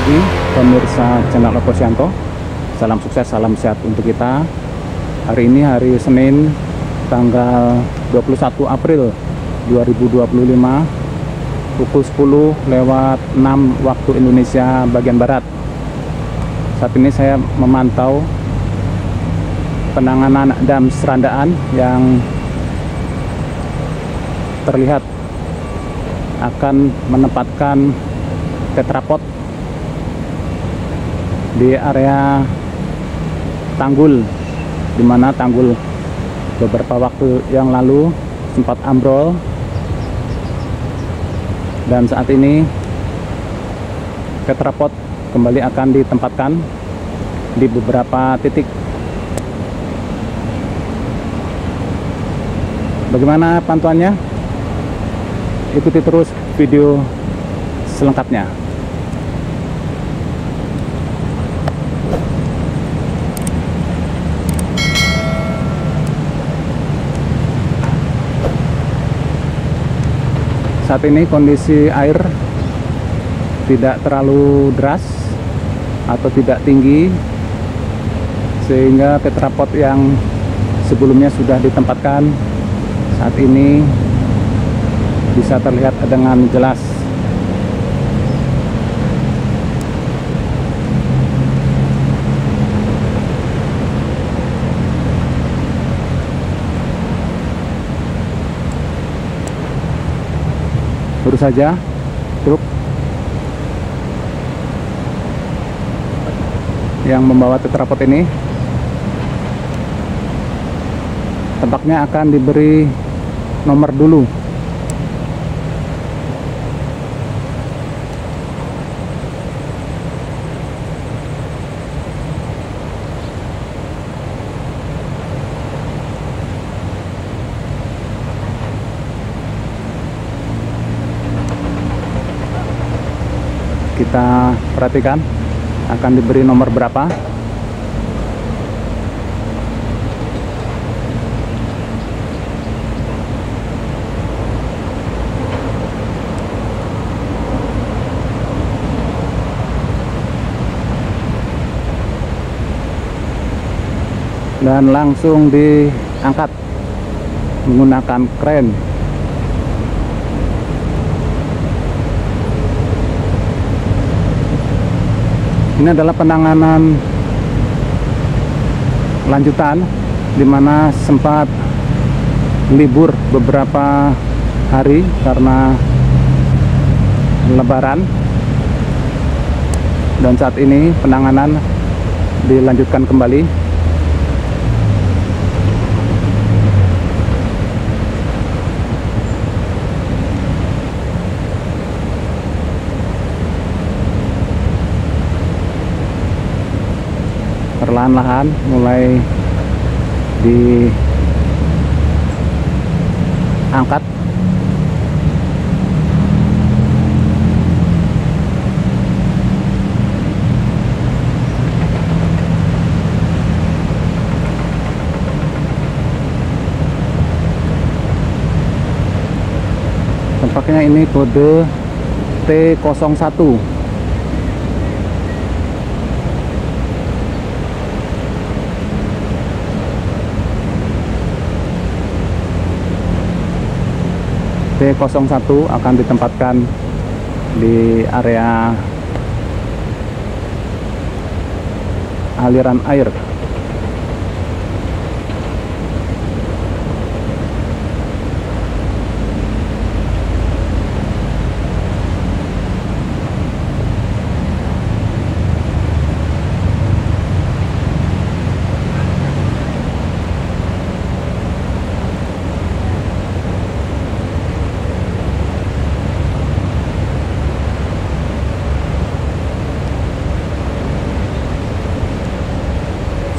pagi pemirsa channel Posyanto. Salam sukses, salam sehat untuk kita. Hari ini hari Senin tanggal 21 April 2025 pukul 10:06 waktu Indonesia bagian Barat. Saat ini saya memantau penanganan dam serandaan yang terlihat akan menempatkan tetrapod di area tanggul, di mana tanggul beberapa waktu yang lalu sempat ambrol, dan saat ini tetrapod kembali akan ditempatkan di beberapa titik. Bagaimana pantauannya? Ikuti terus video selengkapnya. Saat ini kondisi air tidak terlalu deras atau tidak tinggi, sehingga tetrapod yang sebelumnya sudah ditempatkan saat ini bisa terlihat dengan jelas. Baru saja truk yang membawa tetrapod ini tampaknya akan diberi nomor dulu. Kita perhatikan akan diberi nomor berapa. Dan langsung diangkat menggunakan kren. Ini adalah penanganan lanjutan, di mana sempat libur beberapa hari karena Lebaran, dan saat ini penanganan dilanjutkan kembali. Perlahan-lahan mulai diangkat. Tampaknya ini kode T01. T01 akan ditempatkan di area aliran air.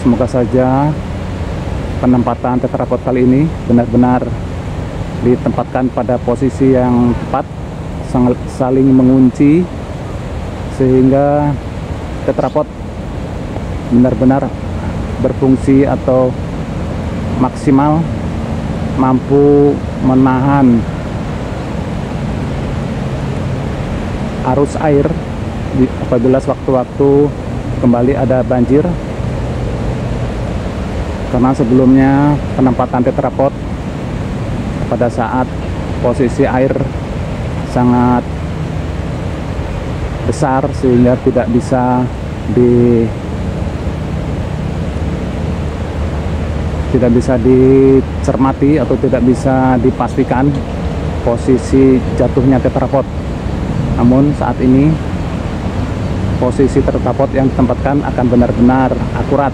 Semoga saja penempatan tetrapod kali ini benar-benar ditempatkan pada posisi yang tepat, saling mengunci, sehingga tetrapod benar-benar berfungsi atau maksimal mampu menahan arus air apabila sewaktu-waktu kembali ada banjir, karena sebelumnya penempatan tetrapod pada saat posisi air sangat besar sehingga tidak bisa dicermati atau tidak bisa dipastikan posisi jatuhnya tetrapod. Namun saat ini posisi tetrapod yang ditempatkan akan benar-benar akurat.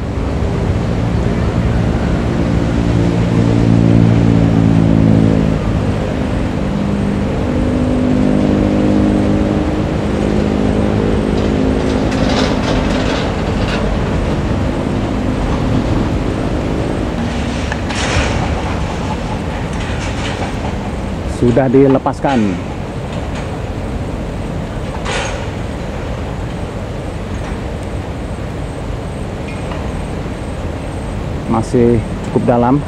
Sudah dilepaskan. Masih cukup dalam.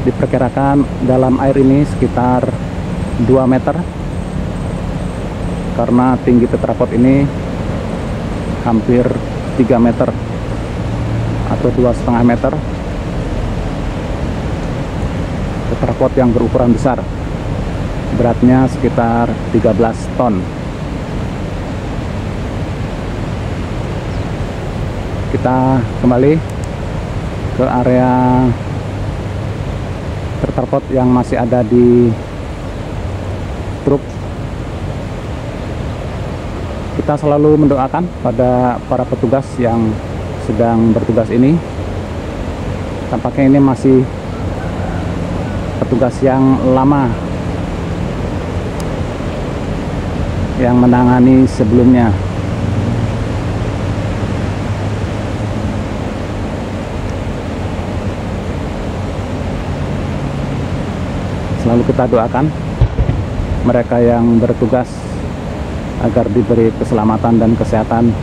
Diperkirakan dalam air ini sekitar 2 meter, karena tinggi tetrapod ini hampir 3 meter atau 2,5 meter. Tetrapod yang berukuran besar, beratnya sekitar 13 ton. Kita kembali ke area tetrapod yang masih ada di truk. Kita selalu mendoakan pada para petugas yang sedang bertugas ini. Tampaknya ini masih petugas yang lama yang menangani sebelumnya. Selalu kita doakan mereka yang bertugas agar diberi keselamatan dan kesehatan,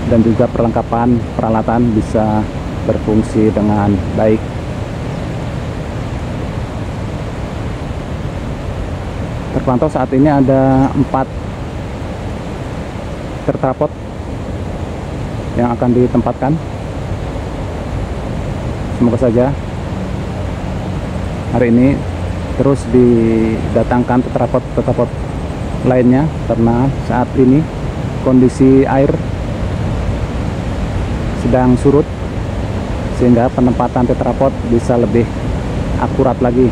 dan juga perlengkapan peralatan bisa berfungsi dengan baik. Terpantau saat ini ada 4 tetrapod yang akan ditempatkan. Semoga saja hari ini terus didatangkan tetrapod lainnya, karena saat ini kondisi air sedang surut sehingga penempatan tetrapod bisa lebih akurat lagi.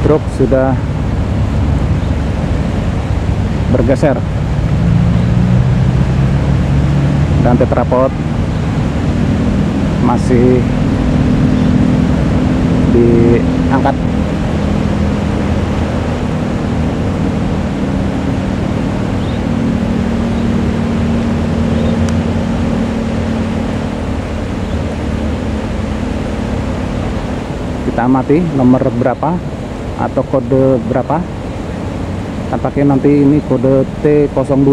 Truk sudah bergeser dan tetrapod masih diangkat. Kita amati nomor berapa atau kode berapa. Tampaknya nanti ini kode T02.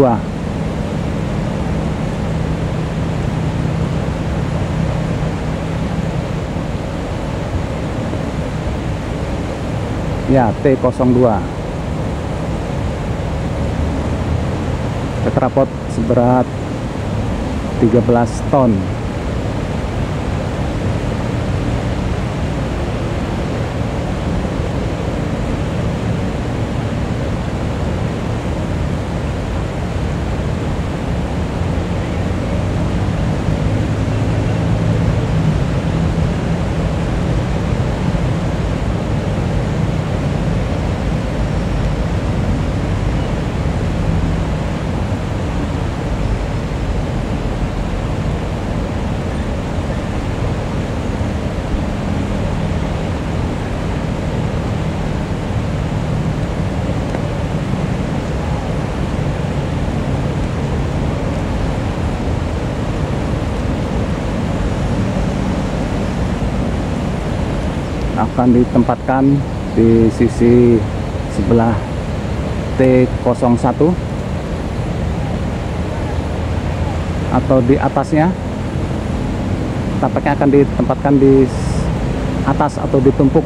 Ya, T02. Tetrapod seberat 13 ton. Akan ditempatkan di sisi sebelah T01 atau di atasnya. Tampaknya akan ditempatkan di atas atau ditumpuk.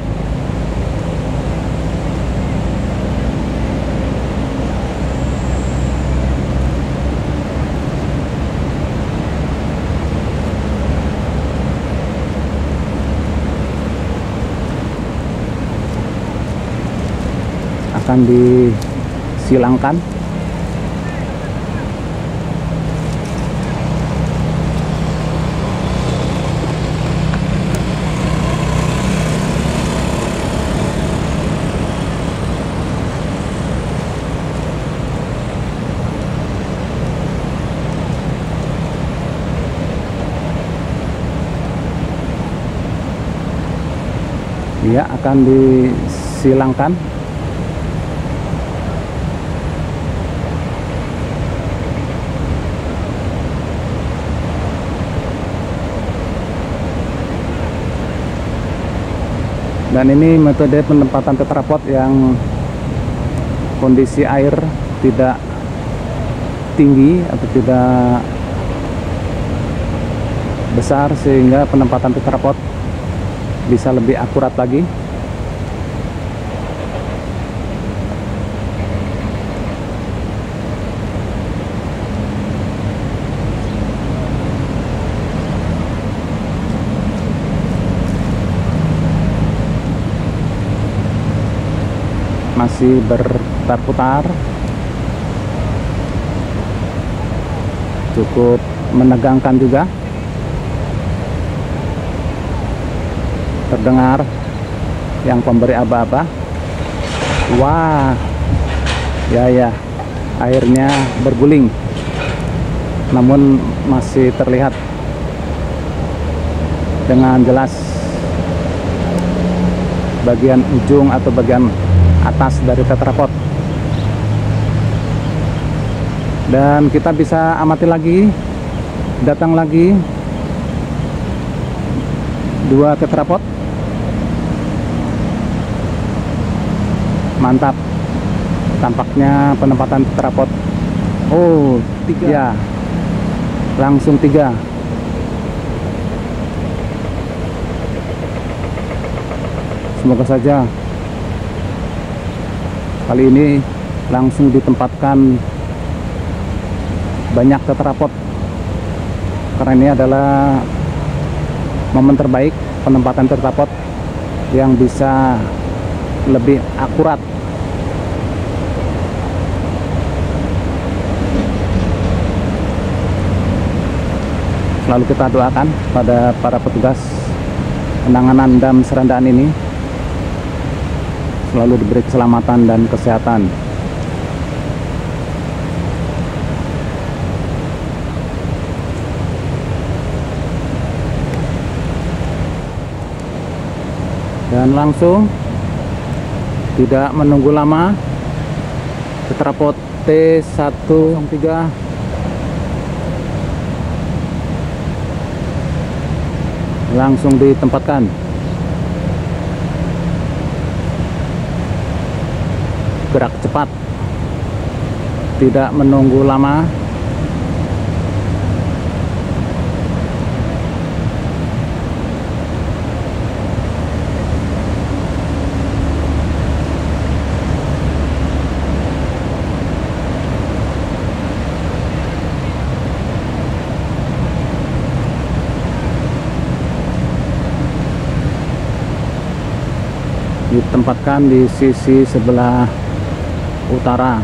Akan disilangkan. Dia akan disilangkan. Dan ini metode penempatan tetrapod yang kondisi air tidak tinggi atau tidak besar, sehingga penempatan tetrapod bisa lebih akurat lagi. Masih berputar-putar, cukup menegangkan juga. Terdengar yang pemberi aba-aba. Wah, ya, airnya berguling, namun masih terlihat dengan jelas bagian ujung atau bagian atas dari tetrapod. Dan kita bisa amati lagi, datang lagi 2 tetrapod. Mantap, tampaknya penempatan tetrapod. Oh, 3 ya, langsung 3. Semoga saja kali ini langsung ditempatkan banyak tetrapod, karena ini adalah momen terbaik penempatan tetrapod yang bisa lebih akurat. Selalu kita doakan pada para petugas penanganan dam Serandaan ini selalu diberi keselamatan dan kesehatan. Dan langsung, tidak menunggu lama, tetrapod T103 langsung ditempatkan. Gerak cepat, tidak menunggu lama. Ditempatkan di sisi sebelah utara.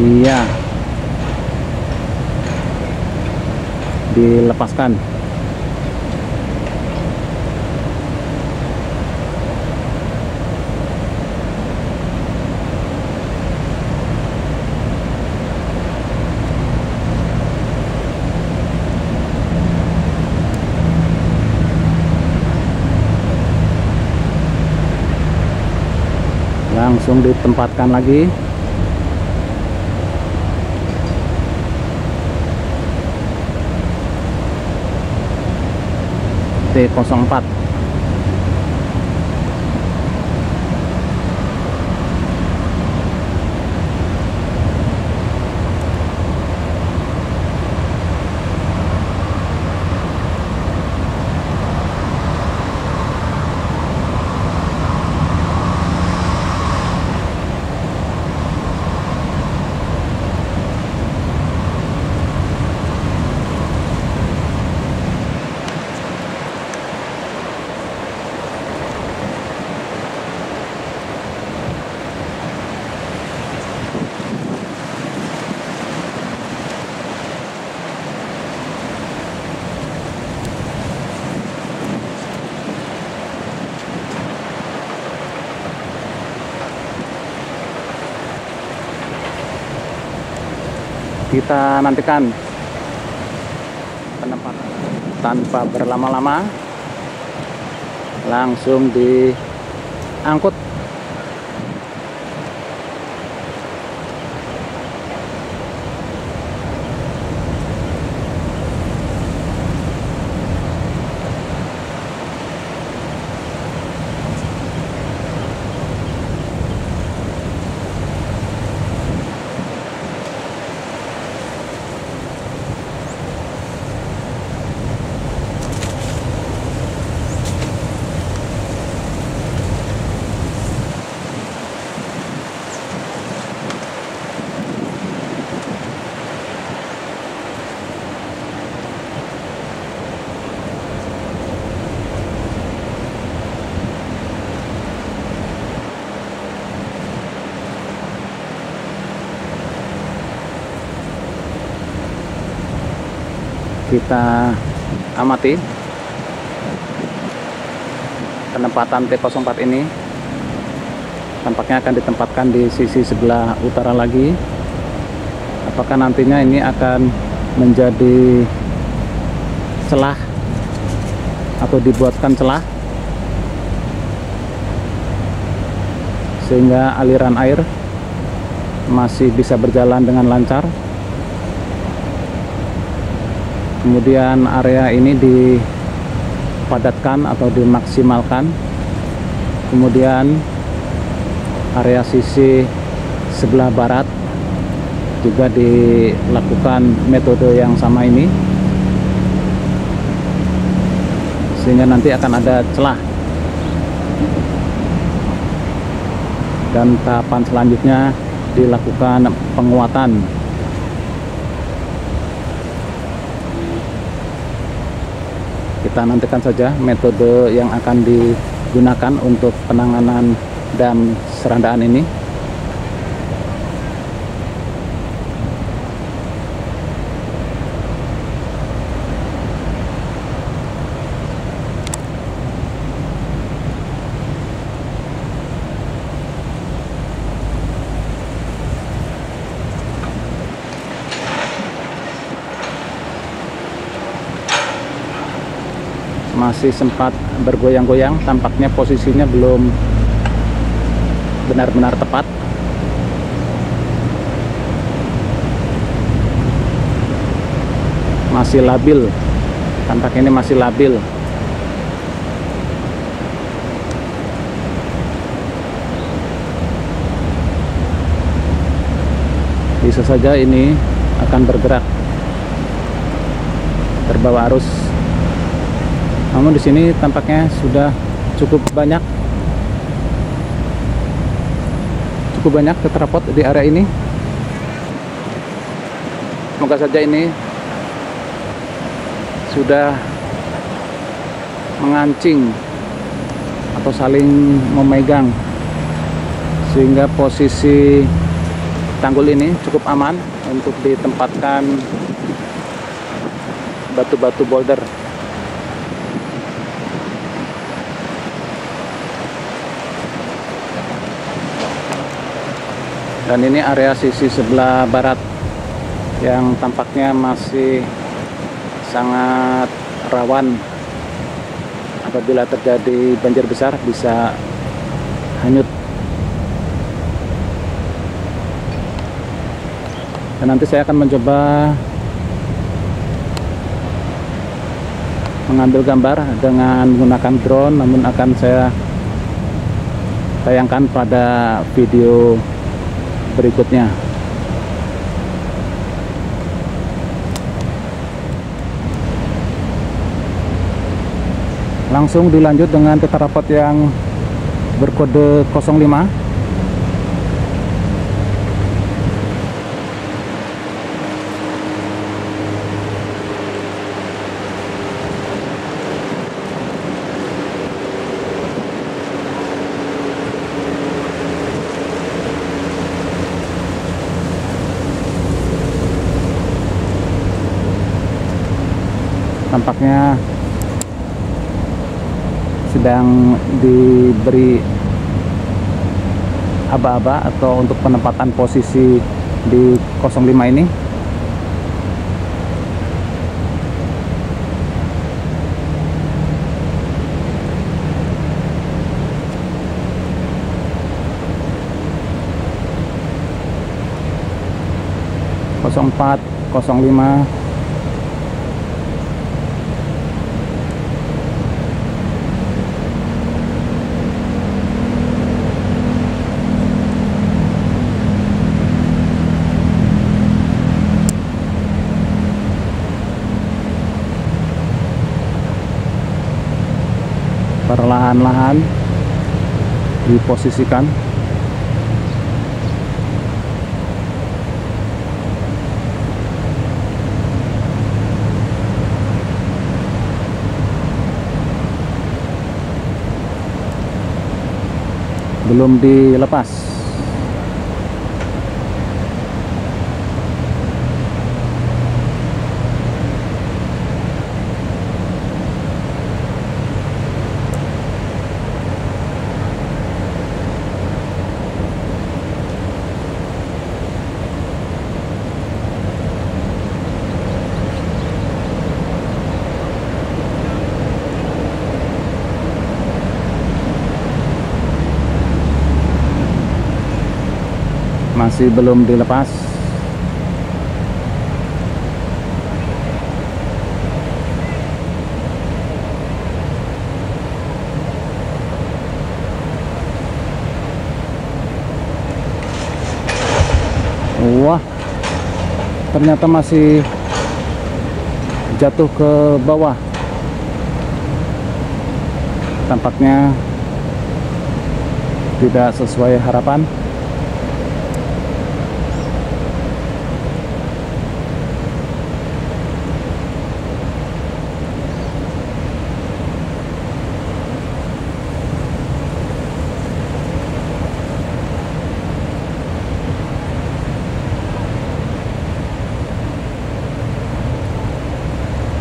Iya, dilepaskan. langsung ditempatkan lagi. T04. Kita nantikan penempatan tanpa berlama-lama, langsung diangkut. Kita amati penempatan T04 ini. Tampaknya akan ditempatkan di sisi sebelah utara lagi. Apakah nantinya ini akan menjadi celah atau dibuatkan celah sehingga aliran air masih bisa berjalan dengan lancar. Kemudian area ini dipadatkan atau dimaksimalkan. Kemudian area sisi sebelah barat juga dilakukan metode yang sama ini, sehingga nanti akan ada celah. Dan tahapan selanjutnya dilakukan penguatan. Kita nantikan saja metode yang akan digunakan untuk penanganan dam Serandaan ini. Masih sempat bergoyang-goyang, tampaknya posisinya belum benar-benar tepat. Masih labil, tampaknya ini masih labil. Bisa saja ini akan bergerak terbawa arus. Namun di sini tampaknya sudah cukup banyak tetrapod di area ini. Semoga saja ini sudah mengancing atau saling memegang, sehingga posisi tanggul ini cukup aman untuk ditempatkan batu-batu boulder. Dan ini area sisi sebelah barat yang tampaknya masih sangat rawan apabila terjadi banjir besar, bisa hanyut Dan nanti saya akan mencoba mengambil gambar dengan menggunakan drone, namun akan saya tayangkan pada video berikutnya. Langsung dilanjut dengan tetrapod yang berkode 05. Tampaknya sedang diberi aba-aba atau untuk penempatan posisi di 05 ini. Empat 05 perlahan-lahan diposisikan. Belum dilepas. Masih belum dilepas. Wah, ternyata masih jatuh ke bawah. Tampaknya tidak sesuai harapan.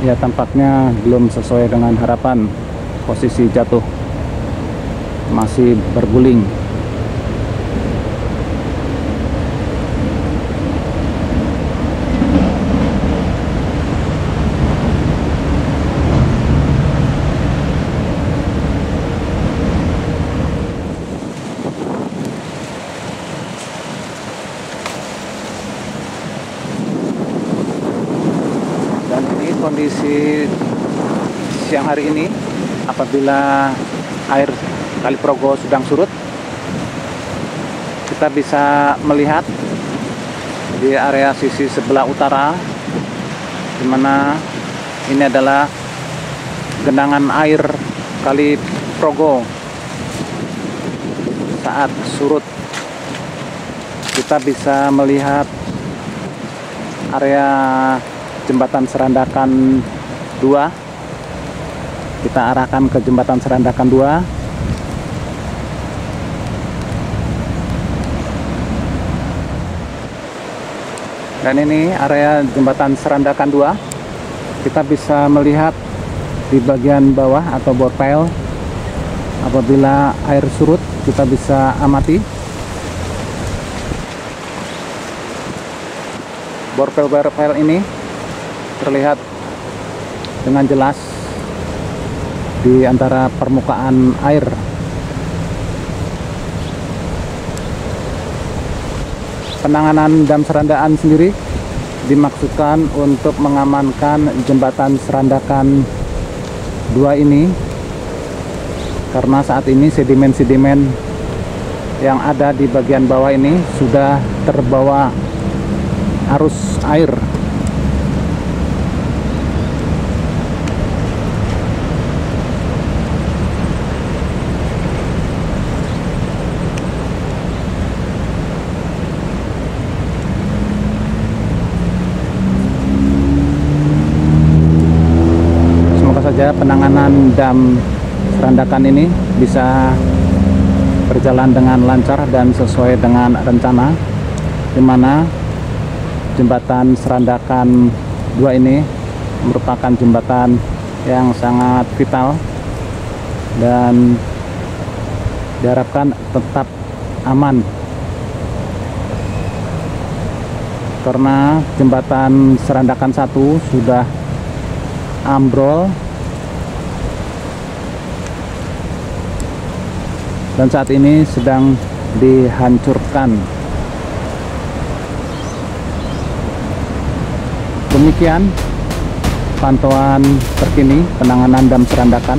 Ya, tampaknya belum sesuai dengan harapan. Posisi jatuh masih berguling. Kondisi siang hari ini, apabila air Kali Progo sedang surut, kita bisa melihat di area sisi sebelah utara, di mana ini adalah genangan air Kali Progo saat surut. Kita bisa melihat area Jembatan Serandakan 2. Kita arahkan ke Jembatan Serandakan 2. Dan ini area Jembatan Serandakan 2. Kita bisa melihat di bagian bawah atau borpel. Apabila air surut, kita bisa amati borpel-borpel ini terlihat dengan jelas di antara permukaan air. Penanganan dam serandaan sendiri dimaksudkan untuk mengamankan jembatan Serandakan 2 ini, karena saat ini sedimen-sedimen yang ada di bagian bawah ini sudah terbawa arus air. Saja penanganan dam Serandakan ini bisa berjalan dengan lancar dan sesuai dengan rencana, di mana jembatan Serandakan 2 ini merupakan jembatan yang sangat vital dan diharapkan tetap aman, karena jembatan Serandakan 1 sudah ambrol dan saat ini sedang dihancurkan. Demikian pantauan terkini penanganan dam Serandakan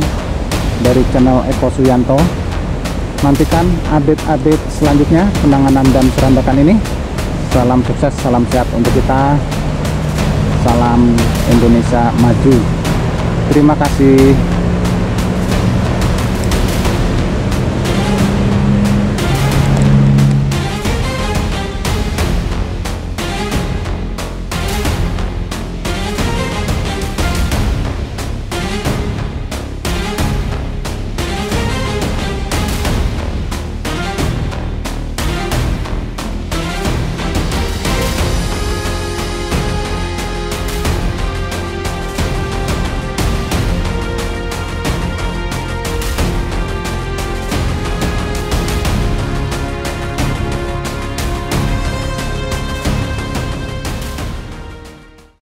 dari channel Eko Suyanto. Nantikan update-update selanjutnya penanganan dam Serandakan ini. Salam sukses, salam sehat untuk kita. Salam Indonesia maju. Terima kasih.